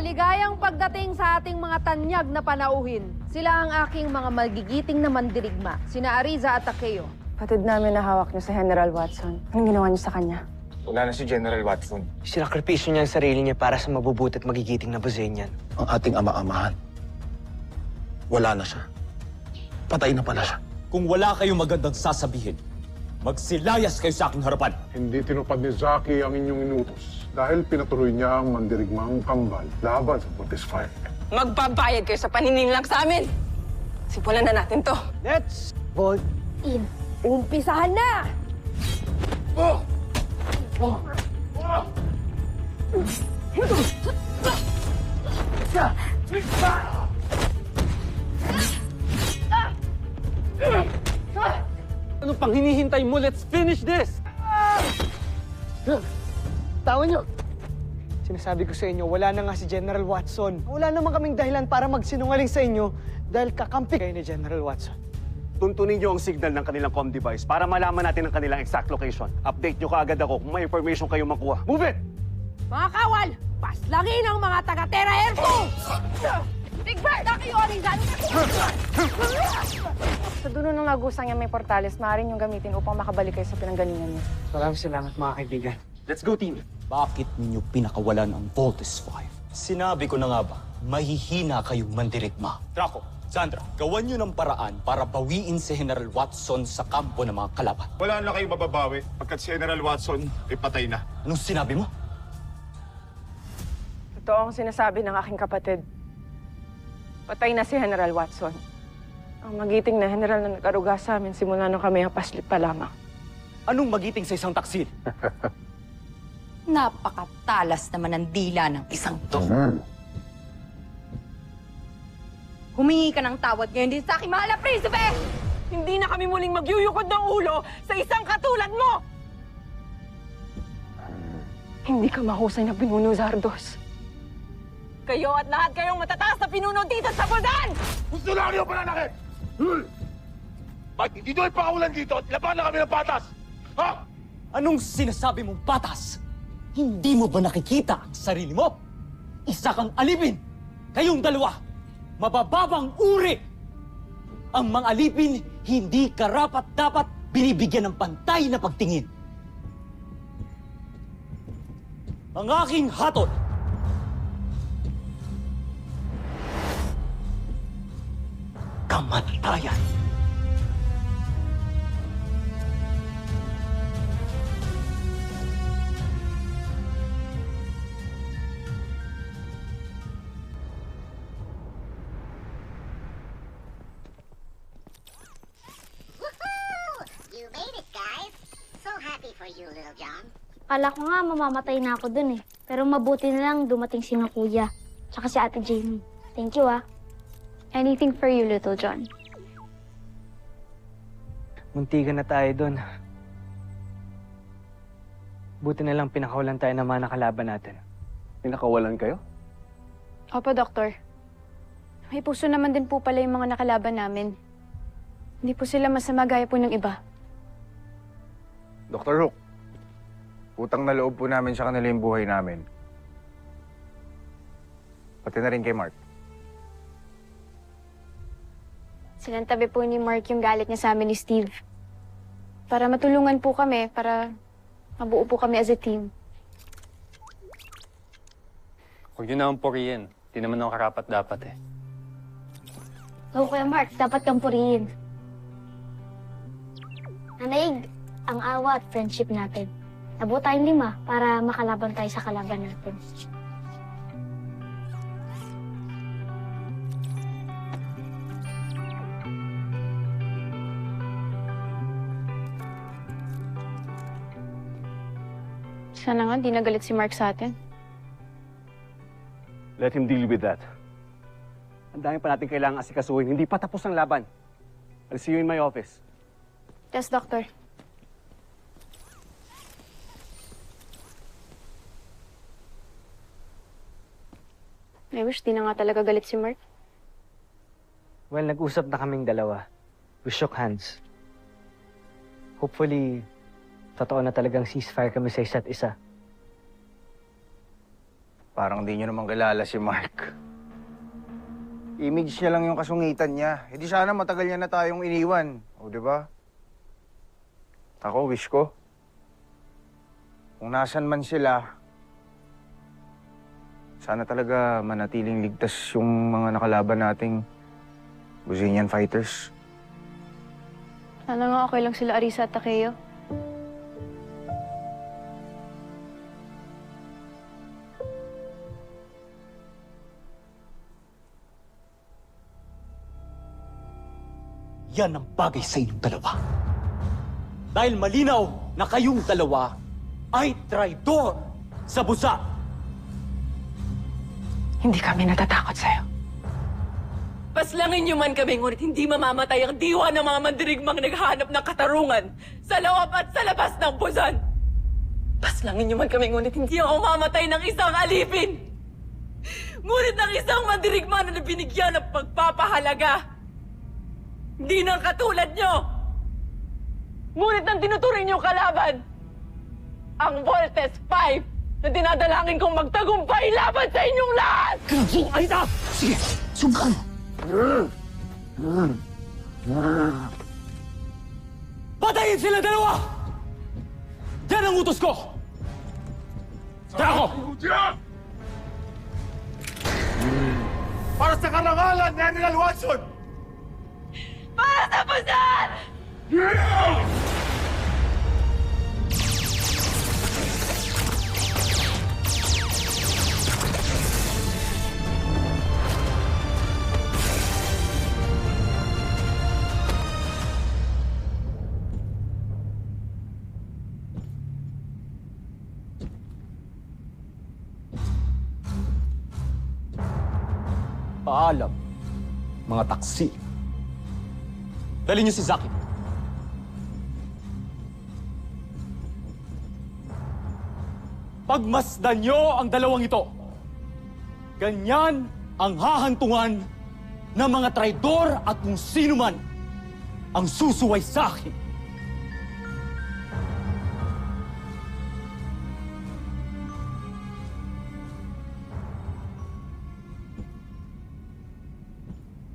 Maligayang pagdating sa ating mga tanyag na panauhin. Sila ang aking mga magigiting na mandirigma, sina Ariza at Takeo. Patid namin na hawak niyo sa General Watson. Anong ginawa niyo sa kanya? Wala na si General Watson. Sinakripisyo niya ang sarili niya para sa mabubuti at magigiting na Bosenian. Ang ating ama-amahan. Wala na siya. Patay na pala siya. Kung wala kayong magandang sasabihin, magsilayas kayo sa aking harapan. Hindi tinupad ni Zaki ang inyong inutos dahil pinatuloy niya ang mandirigmang kambal laban sa Fortis Fire. Magbabayad kayo sa panininlang sa amin! Simulan na natin to. Let's vote. Umpisahan na! Ano pang hinihintay mo? Let's finish this! Tawa niyo! Sinasabi ko sa inyo, wala na nga si General Watson. Wala naman kaming dahilan para magsinungaling sa inyo dahil kakampi kayo ni General Watson. Tuntunin niyo ang signal ng kanilang comm device para malaman natin ang kanilang exact location. Update niyo kaagad ako kung may information kayo makuha. Move it! Mga kawal, paslangin ang mga taga-Terra Airco! Big Bird, Takeo, Ariza! Sa dulo ng lagusang niya may portales, maaari niyong gamitin upang makabalik kayo sa pinanggalingan niyo. Maraming salamat mga kaibigan. Let's go, team! Bakit ninyo pinakawalan ang Voltes 5? Sinabi ko na nga ba, mahihina kayong mandirigma. Draco, Sandra, gawan nyo ng paraan para bawiin si General Watson sa kampo ng mga kalaban. Wala na kayong mababawi pagkat si General Watson ay patay na. Anong sinabi mo? Totoo ang sinasabi ng aking kapatid. Patay na si General Watson. Ang magiting na general na nag-aruga sa amin simula nung kami hapaslit pa lamang. Anong magiting sa isang taksil? Napakatalas naman ang dila ng isang to. Humingi ka ng tawad ngayon din sa aking mahal na prinsipe! Hindi na kami muling magyuyukod ng ulo sa isang katulad mo! Hindi ka mahusay na pinuno, Zardos. Kayo at lahat kayong matataas na pinuno dito sa Buldan! Gusto lang niyo pananakit! Bakit hindi doon pakawalan dito at laban na kami ng patas? Ha? Anong sinasabi mong patas? Hindi mo ba nakikita ang sarili mo? Isa kang alipin! Kayong dalawa, mabababang uri! Ang mga alipin, hindi karapat-dapat binibigyan ng pantay na pagtingin. Ang aking hatol, kamatayan. You made it, guys. So happy for you, Little John. Kala ko nga mamamatay na ako dun eh. Pero mabuti na lang dumating si Kuya. Tsaka si Ate Jamie. Thank you ah. Anything for you, Little John. Muntikan na tayo doon. Buti na lang pinakawalan tayo ng mga nakalaban natin. Pinakawalan kayo? Opo, Doktor. May puso naman din po pala yung mga nakalaban namin. Hindi po sila masama gaya po ng iba. Dr. Hook, utang na loob po namin sa kanila yung buhay namin. Pati na rin kay Mark. Sinantabi po ni Mark yung galit niya sa amin ni Steve. Para matulungan po kami, para mabuo po kami as a team. Huwag niyo naman purihin. Di naman ako karapat-dapat eh. Oo, Kuya Mark, dapat kang purihin. Nanaig ang awa at friendship natin. Nabuo tayong 5 para makalaban tayo sa kalaban natin. Sana nga, di nagalit si Mark sa atin. Let him deal with that. Ang dami pa natin kailangang asikasuhin. Hindi pa tapos ang laban. I'll see you in my office. Yes, Doctor. I wish di na nga talaga galit si Mark. Well, nag-usap na kaming dalawa. We shook hands. Parang di nyo naman kilala si Mark. Image niya lang yung kasungitan niya. Hindi sana matagal niya na tayong iniwan. O, di ba? Ako, wish ko. Kung nasan man sila, sana talaga manatiling ligtas yung mga nakalaban nating Buzinian fighters. Sana nga okay lang sila Arisa at Takeo. Yan ang bagay sa inyong dalawa. Dahil malinaw na kayong dalawa ay traidor sa busa. Hindi kami natatakot sa'yo. Paslangin niyo man kami, ngunit hindi mamamatay ang diwa ng mga mandirigmang naghahanap ng katarungan sa loob at sa labas ng Busan. Paslangin niyo man kami, ngunit hindi ako mamatay ng isang alipin. Ngunit ng isang mandirigma na binigyan ng pagpapahalaga. Hindi nang katulad niyo. Ngunit nang tinuturing niyo kalaban, ang Voltes 5 na dinadalangin kong magtagumpay laban sa inyong lahat! Aida! Sige, subukan! Patayin sila dalawa! Yan ang utos ko! Tara ko! Para sa karangalan, General Watson! Para sa Busan! Paalam, mga taksi. Dali niyo si Zaki. Pagmasdan niyo ang dalawang ito. Ganyan ang hahantungan ng mga traidor at kung sino man ang susuway sa akin.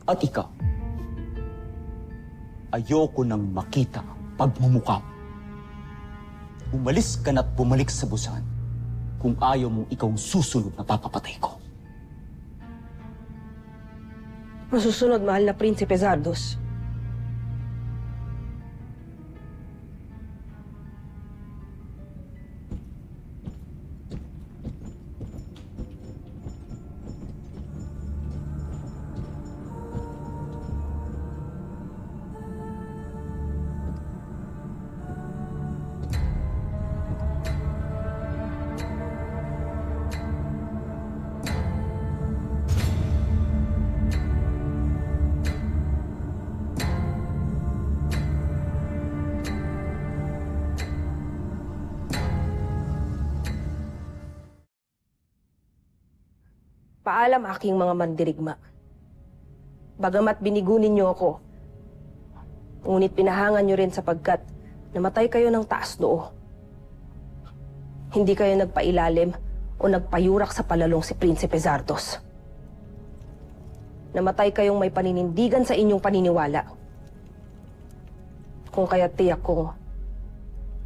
At ikaw, ayoko nang makita ang pagmumukha mo. Umalis ka na't bumalik sa Busan kung ayaw mong ikaw ang susunod na papapatay ko. Masusunod, mahal na Prinsipe Zardos. Paalam aking mga mandirigma. Bagamat binigunin niyo ako, ngunit pinahangan niyo rin sapagkat namatay kayo ng taas noo. Hindi kayo nagpailalim o nagpayurak sa palalong si Prinsipe Zardos. Namatay kayong may paninindigan sa inyong paniniwala. Kung kaya't tiyak kong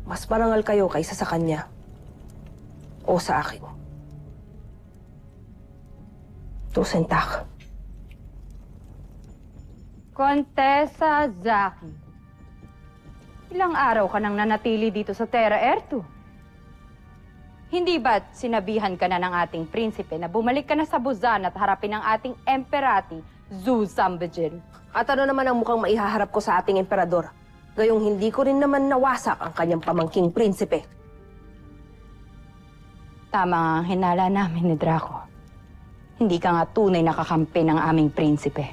mas marangal kayo kaysa sa kanya o sa akin. Tusentak. Kontesa Zaki, ilang araw ka nang nanatili dito sa Terra Erto? Hindi ba't sinabihan ka na ng ating prinsipe na bumalik ka na sa Busan at harapin ang ating emperati, Zhu Zambijin? At ano naman ang mukhang maihaharap ko sa ating emperador? Gayong hindi ko rin naman nawasak ang kanyang pamangking prinsipe. Tama ang hinala namin ni Draco. Hindi ka nga tunay na kakampi ng aming prinsipe.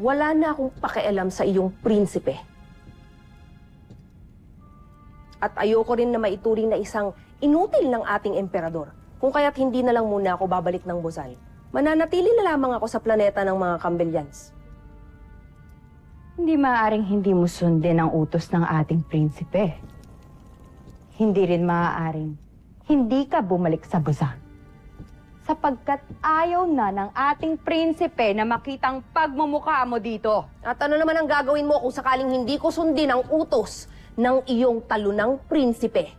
Wala na akong pakialam sa iyong prinsipe. At ayoko rin na maituring na isang inutil ng ating emperador. Kung kaya't hindi na lang muna ako babalik ng Busan. Mananatili na lamang ako sa planeta ng mga Cambelians. Hindi maaaring hindi mo sundin ang utos ng ating prinsipe. hindi rin maaaring hindi ka bumalik sa Busan. Sapagkat ayaw na ng ating prinsipe na makitang pagmumukha mo dito. At ano naman ang gagawin mo kung sakaling hindi ko sundin ang utos ng iyong talunang prinsipe?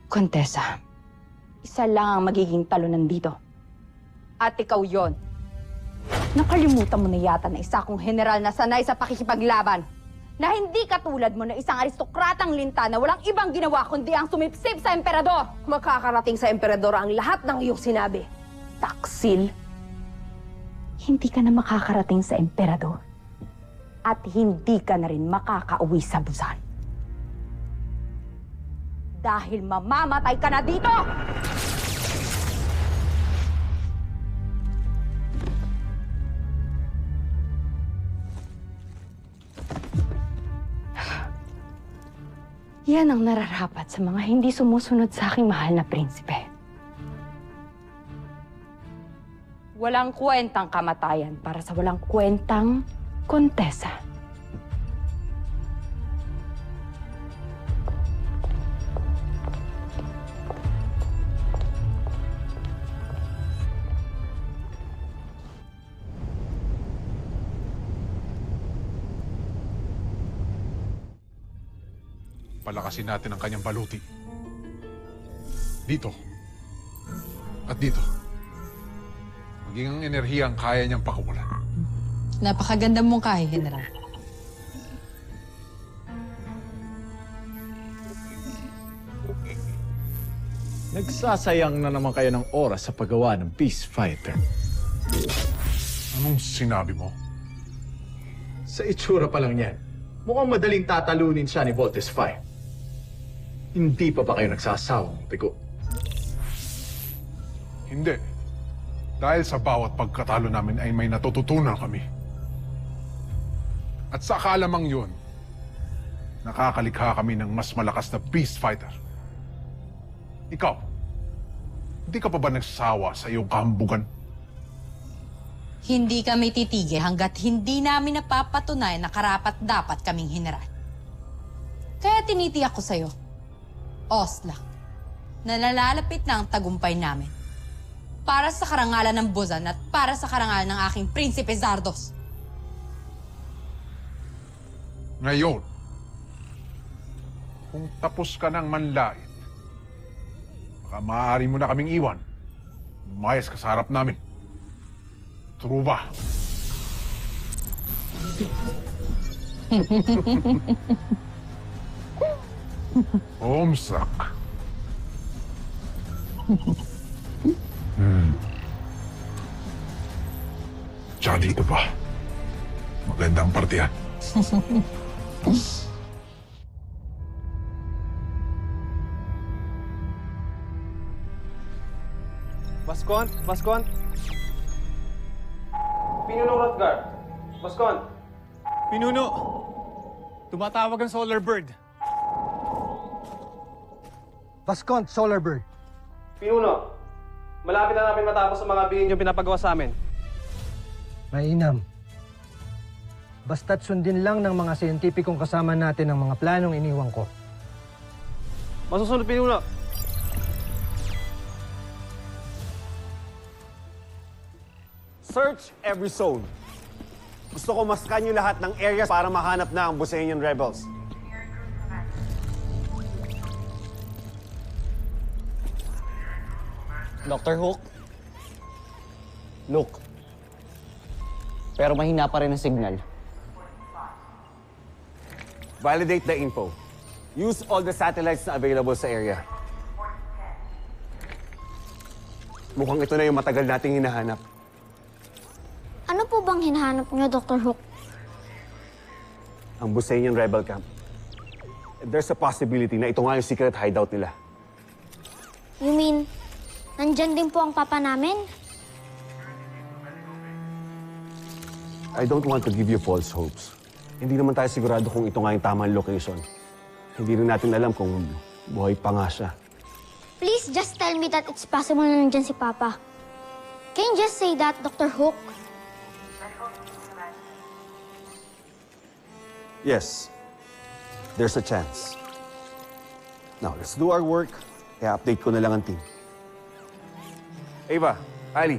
Kontesa, isa lang ang magiging talunan dito. At ikaw yon. Nakalimutan mo na yata na isa kong general na sanay sa pakikipaglaban. Na hindi katulad mo na isang aristokratang linta na walang ibang ginawa kundi ang sumipsip sa emperador. Makakarating sa emperador ang lahat ng iyong sinabi. Taksil. Hindi ka na makakarating sa emperador. At hindi ka na rin makakauwi sa Busan. Dahil mamamatay ka na dito! Yan ang nararapat sa mga hindi sumusunod sa aking mahal na prinsipe. Walang kwentang kamatayan para sa walang kwentang kontesa. Palakasin natin ang kanyang baluti. Dito. At dito. Maging ang enerhiya ang kaya niyang pakawalan. Napakaganda mong kahe, General. Nagsasayang na naman kayo ng oras sa paggawa ng peace fighter. Anong sinabi mo? Sa itsura pa lang yan, mukhang madaling tatalunin siya ni Voltes 5. Hindi pa ba kayo nagsasawang piko? Hindi. Dahil sa bawat pagkatalo namin ay may natututunan kami. At sa kalamang yun, nakakalikha kami ng mas malakas na peace fighter. Ikaw, hindi ka pa ba nagsasawa sa iyong kahambugan? Hindi kami titigil hanggat hindi namin napapatunayan na karapat-dapat kaming general. Kaya tinitiyak ko sa'yo, Osla, na nalalapit na ang tagumpay namin. Para sa karangalan ng Busan at para sa karangalan ng aking Prinsipe Zardos. Ngayon, kung tapos ka ng manlait, baka maaari mo na kaming iwan. Umayos ka sa harap namin. True ba? Omsak. Tsaka dito pa. Magandang partiyan. Baskont! Baskont! Pinuno Rotgar! Baskont! Pinuno! Tumatawag ang Solar Bird. Vascont, Solar Bird. Pinuno! Malapit na namin matapos ang mga bihin yung pinapagawa sa amin. Mainam. Basta't sundin lang ng mga siyentipikong kasama natin ang mga planong iniwan ko. Masusunod, Pinuno! Search every zone. Gusto ko maskan nyo lahat ng areas para mahanap na ang Busanian rebels. Dr. Hook? Look. Pero mahina pa rin ang signal. Validate the info. Use all the satellites na available sa area. Mukhang ito na yung matagal nating hinahanap. Ano po bang hinahanap niyo, Dr. Hook? Ang Busanian rebel camp. There's a possibility na ito nga yung secret hideout nila. You mean, nandyan din po ang papa namin? I don't want to give you false hopes. Hindi naman tayo sigurado kung ito nga yung tamang location. Hindi rin natin alam kung buhay pa nga siya. Please just tell me that it's possible na nandyan si Papa. Can you just say that, Dr. Hook? Yes, there's a chance. Now, let's do our work. Kaya update ko na lang ang team. Ava, Ali.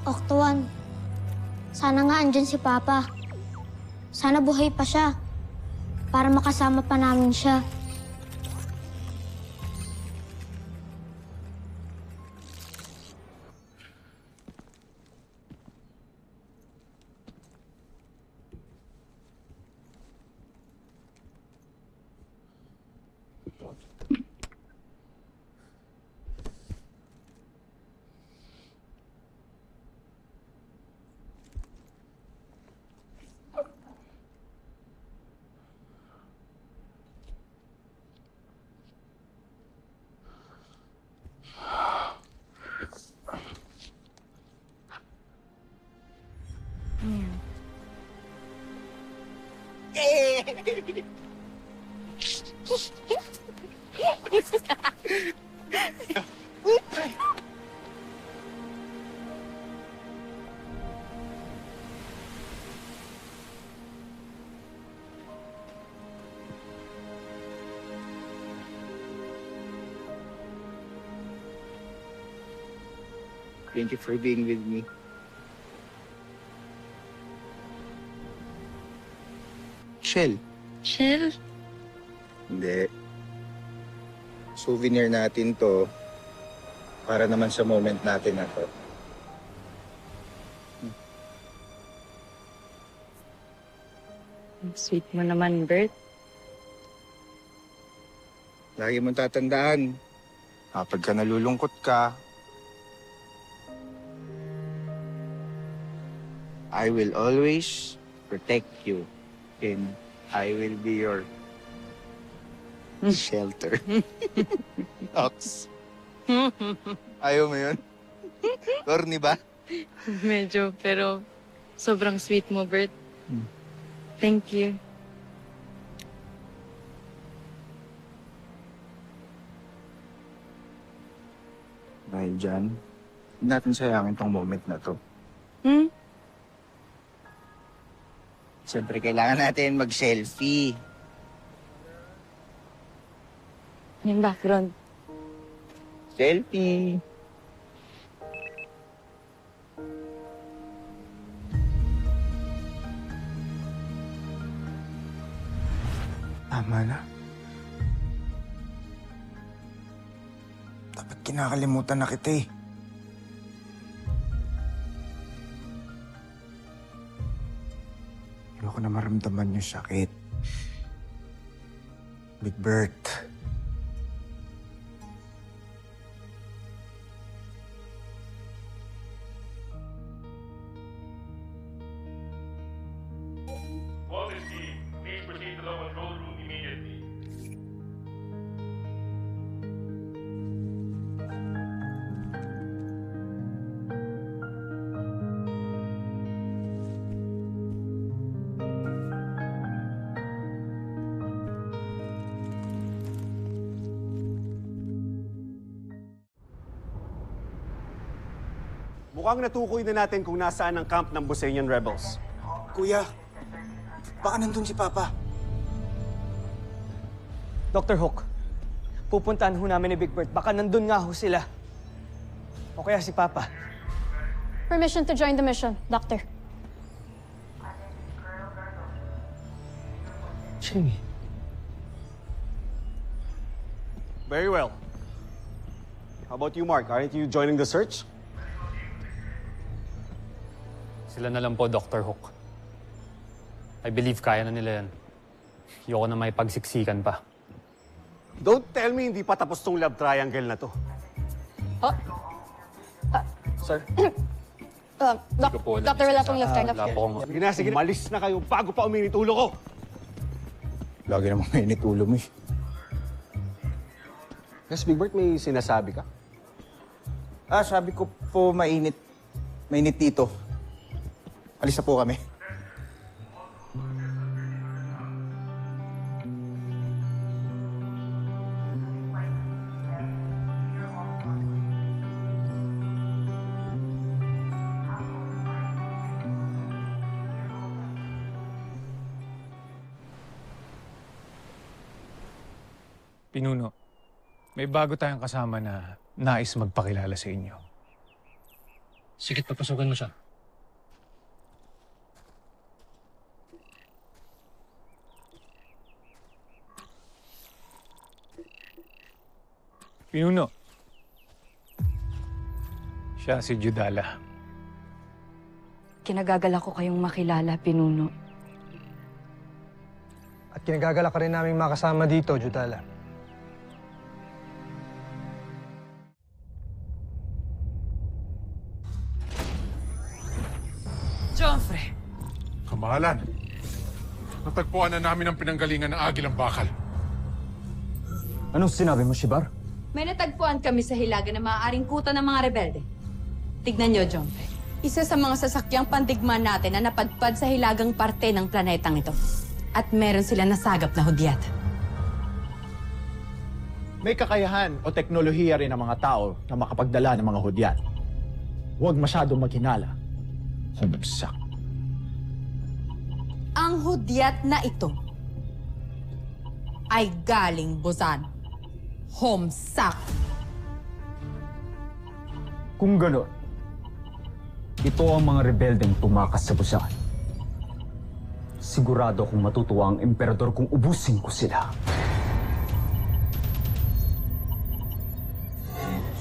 Oktuan, sana nga andyan si Papa. Sana buhay pa siya. Para makasama pa namin siya. Thank you for being with me. Shell. Shell? Hindi. Souvenir natin to para naman sa moment natin na to. Sweet mo naman, Bert. Lagi mong tatandaan, kapag ka nalulungkot ka, I will always protect you and I will be your shelter. Ox. Ayaw mo yun? Corny ba? Medyo, pero sobrang sweet mo, Bert. Thank you. Dahil dyan, hindi natin sayangin tong moment na to. Siyempre, kailangan natin mag-selfie. Yung background. Selfie! Tama na. Dapat kinakalimutan na kita eh. Ayoko na maramdaman yung sakit. Big Bert. Voltage team, please proceed to the control room immediately. Mukhang natukoy na natin kung nasaan ang camp ng Busenian rebels. Kuya, baka nandun si Papa. Dr. Hook, pupuntahan ho namin ni Big Bird. Baka nandun nga ho sila. O kaya si Papa. Permission to join the mission, Doctor. Jimmy. Very well. How about you, Mark? Aren't you joining the search? Sila na lang po, Dr. Hook. I believe kaya na nila yan. Ayoko na may pagsiksikan pa. Don't tell me hindi pa tapos tong love triangle na to. Sir? Doctor, wala pong love triangle. Wala po akong... Sige na, sige. Malis na kayo bago pa uminit ulo ko. Lagi namang mainit ulo mo eh. Yes, Big Bird, may sinasabi ka? Sabi ko po mainit. Mainit dito. Alis na po kami. Pinuno, may bago tayong kasama na nais magpakilala sa inyo. Sige, papasukan mo siya. Pinuno, siya si Judala. Kinagagala ko kayong makilala, Pinuno. At kinagagala ka rin namin makasama dito, Judala. Joffrey! Kamahalan, natagpuan na namin ang pinanggalingan ng Agilang Bakal. Anong sinabi mo, Shibar? May natagpuan kami sa hilaga na maaaring kuta ng mga rebelde. Tignan niyo, Joffrey. Isa sa mga sasakyang pandigma natin na napadpad sa hilagang parte ng planetang ito. At meron sila nasagap na hudyat. May kakayahan o teknolohiya rin ang mga tao na makapagdala ng mga hudyat. Huwag masyadong maghinala. Humagsak. Ang hudyat na ito ay galing Busan. Homsak. Kung gano'n, ito ang mga rebeldeng tumakas sa Busan. Sigurado akong matutuwa ang emperador kung ubusin ko sila.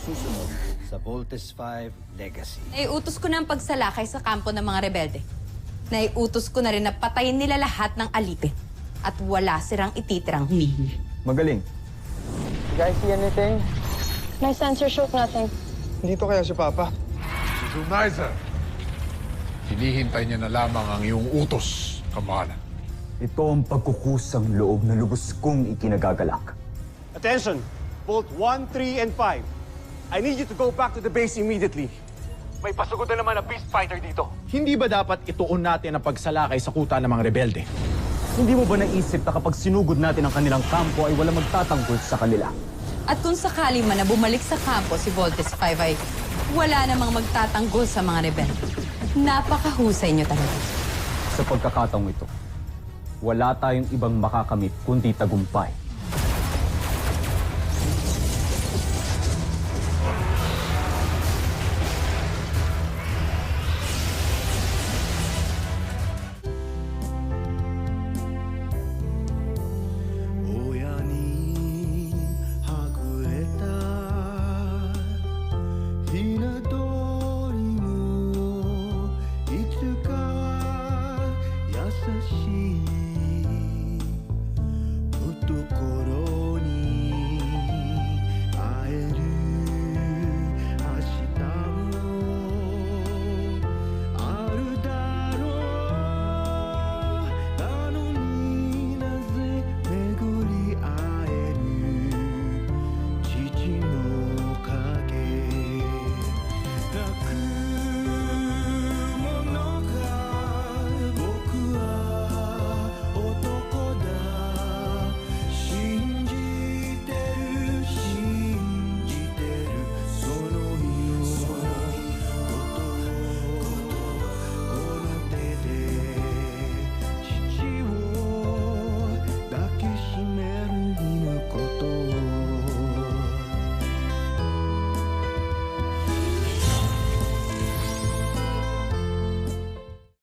Susunod sa Voltes 5 Legacy. Naiutos ko na ang pagsalakay sa kampo ng mga rebelde. Naiutos ko na rin na patayin nila lahat ng alipin. At wala silang ititirang humihingi. Magaling. You guys see anything? My sensor showed nothing. Dito kaya si Papa? Si Zunizer, hinihintay niya na lamang ang iyong utos, Kamahalan. Ito ang pagkukusang loob na lubos kong ikinagagalak. Attention! Bolt 1, 3, and 5. I need you to go back to the base immediately. May pasugod na naman na beast fighter dito. Hindi ba dapat ituon natin ang pagsalakay sa kuta ng mga rebelde? Hindi mo ba naisip na kapag sinugod natin ang kanilang kampo ay wala magtatanggol sa kanila? At kung sakali man na bumalik sa kampo si Voltes 5 ay wala namang magtatanggol sa mga rebelde. Napakahusay niyo talaga. Sa pagkakataong ito, wala tayong ibang makakamit kundi tagumpay.